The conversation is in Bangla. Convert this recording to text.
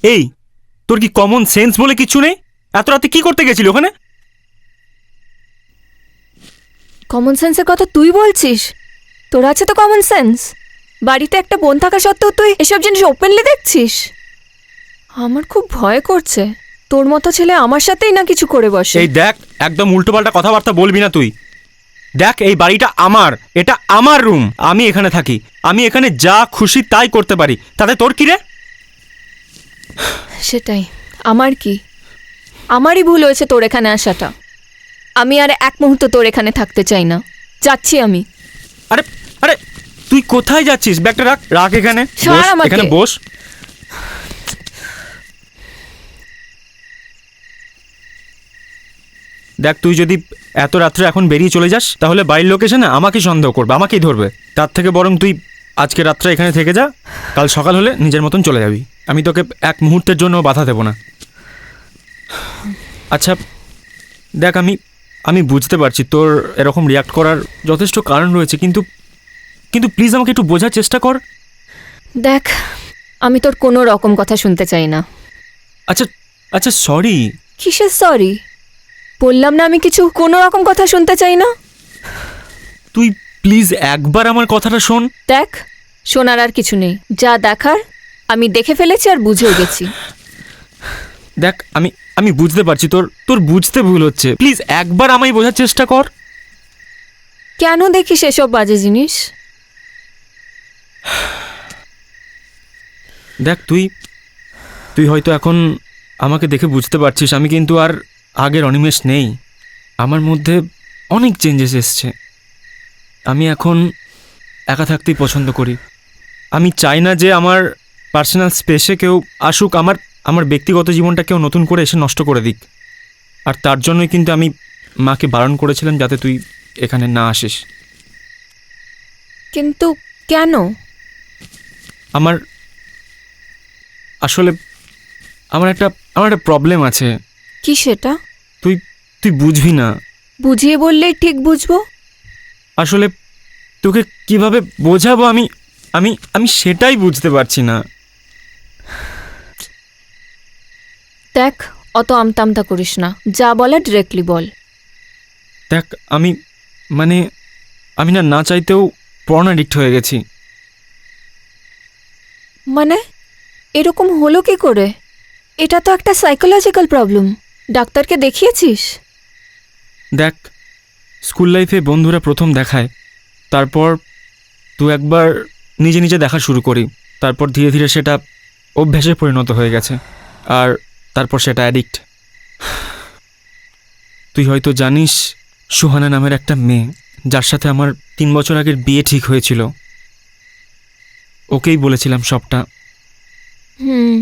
এই, তোর কি কমন সেন্স বলে কিছু নেই? এত রাতে কি করতে গেছিলি ওখানে? কমন সেন্সের কথা তুই বলছিস? তোর আছে তো কমন সেন্স? বাড়িতে একটা বোন থাকা সত্ত্বেও তুই এসব জিনিস ওপেনলি দেখছিস। আমার খুব ভয় করছে, তোর মতো ছেলে আমার সাথেই না কিছু করে বসে। এই দেখ, একদম উল্টোপাল্টা কথাবার্তা বলবি না তুই। দেখ, এই বাড়িটা আমার, এটা আমার রুম, আমি এখানে থাকি, আমি এখানে যা খুশি তাই করতে পারি, তাতে তোর কি রে? সেটাই, আমার কি? আমারই ভুল হয়েছে তোর এখানে আসাটা। আমি আর এক মুহূর্ত তোর এখানে থাকতে চাই না, যাচ্ছি আমি। আরে আরে, তুই কোথায় যাচ্ছিস? ব্যাগটা রাখ, রাখ এখানে, ছাড় বস, আমাকে। এখানে বস। দেখ, তুই যদি এত রাত্রে এখন বেরিয়ে চলে যাস তাহলে বাড়ির লোক এসে না আমাকেই সন্দেহ করবে, আমাকেই ধরবে। তার থেকে বরং তুই আজকে রাত্রে এখানে থেকে যা, কাল সকাল হলে নিজের মতন চলে যাবি। আমি তোকে এক মুহূর্তের জন্য বাধা দেব না। আচ্ছা দেখ, আমি আমি বুঝতে পারছি তোর এরকম রিয়াক্ট করার যথেষ্ট কারণ রয়েছে, কিন্তু কিন্তু প্লিজ আমাকে একটু বোঝার চেষ্টা কর। দেখ, আমি তোর কোনো রকম কথা শুনতে চাই না। আচ্ছা আচ্ছা, সরি। কিসের সরি? বললাম না আমি কিছু কোনো রকম কথা শুনতে চাই না। তুই প্লিজ একবার আমার কথাটা শোন। দেখ, শোনার আর কিছু নেই, যা দেখার আমি দেখে ফেলেছি আর বুঝেও গেছি। দেখ, আমি আমি বুঝতে পারছি তোর তোর বুঝতে ভুল হচ্ছে, প্লিজ একবার আমায় বোঝার চেষ্টা কর। কেন দেখিস এসব বাজে জিনিস? দেখ, তুই তুই হয়তো এখন আমাকে দেখে বুঝতে পারছিস আমি কিন্তু আর আগের অনিমেষ নেই। আমার মধ্যে অনেক চেঞ্জেস এসছে। আমি এখন একা থাকতেই পছন্দ করি। আমি চাই না যে আমার পার্সোনাল স্পেসে কেউ আসুক, আমার আমার ব্যক্তিগত জীবনটা কেউ নতুন করে এসে নষ্ট করে দিক। আর তার জন্যই কিন্তু আমি মাকে বারণ করেছিলাম যাতে তুই এখানে না আসিস। কিন্তু কেন? আমার আসলে আমার একটা প্রবলেম আছে। কি সেটা? তুই তুই বুঝবি না। বুঝিয়ে বললেই ঠিক বুঝবো। আসলে তোকে কিভাবে বোঝাবো আমি আমি আমি সেটাই বুঝতে পারছি না। দেখ, অত আমতামতা করিস না, যা বলার ডিরেক্টলি বল। দেখ, আমি মানে আমি না চাইতেও পর্ন অ্যাডিক্ট হয়ে গেছি। মানে এরকম হলো কি করে? এটা তো একটা সাইকোলজিক্যাল প্রবলেম। ডাক্তারকে দেখিয়েছিস? দেখ, স্কুল লাইফে বন্ধুরা প্রথম দেখায়, তারপর দু একবার নিজে নিজে দেখা শুরু করি, তারপর ধীরে ধীরে সেটা অভ্যাসে পরিণত হয়ে গেছে, আর তারপর সেটা অ্যাডিক্ট। তুই হয়তো জানিস, সুহানা নামের একটা মেয়ে যার সাথে আমার 3 বছর আগের বিয়ে ঠিক হয়েছিল, ওকেই বলেছিলাম সবটা। হুম,